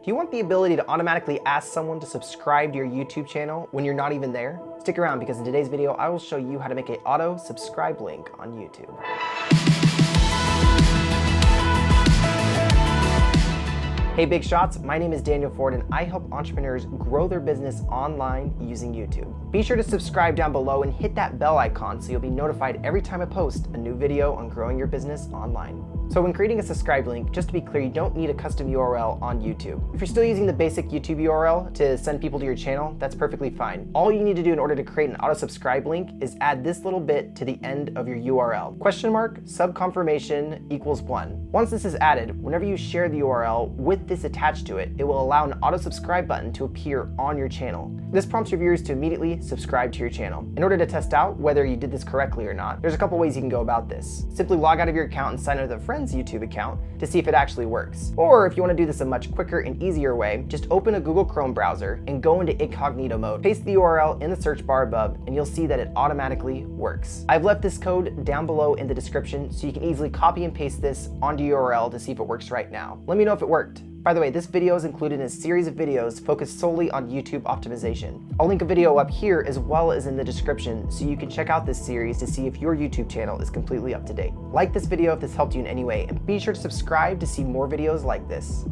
Do you want the ability to automatically ask someone to subscribe to your YouTube channel when you're not even there? Stick around because in today's video, I will show you how to make an auto subscribe link on YouTube. Hey Big Shots, my name is Daniel Ford and I help entrepreneurs grow their business online using YouTube. Be sure to subscribe down below and hit that bell icon so you'll be notified every time I post a new video on growing your business online. So when creating a subscribe link, just to be clear, you don't need a custom URL on YouTube. If you're still using the basic YouTube URL to send people to your channel, that's perfectly fine. All you need to do in order to create an auto subscribe link is add this little bit to the end of your URL. Question mark, subconfirmation equals 1. Once this is added, whenever you share the URL with this attached to it, it will allow an auto subscribe button to appear on your channel. This prompts your viewers to immediately subscribe to your channel. In order to test out whether you did this correctly or not, there's a couple ways you can go about this. Simply log out of your account and sign into a friend's YouTube account to see if it actually works. Or if you want to do this a much quicker and easier way, just open a Google Chrome browser and go into incognito mode. Paste the URL in the search bar above and you'll see that it automatically works. I've left this code down below in the description so you can easily copy and paste this onto your URL to see if it works right now. Let me know if it worked. By the way, this video is included in a series of videos focused solely on YouTube optimization. I'll link a video up here as well as in the description so you can check out this series to see if your YouTube channel is completely up to date. Like this video if this helped you in any way, and be sure to subscribe to see more videos like this.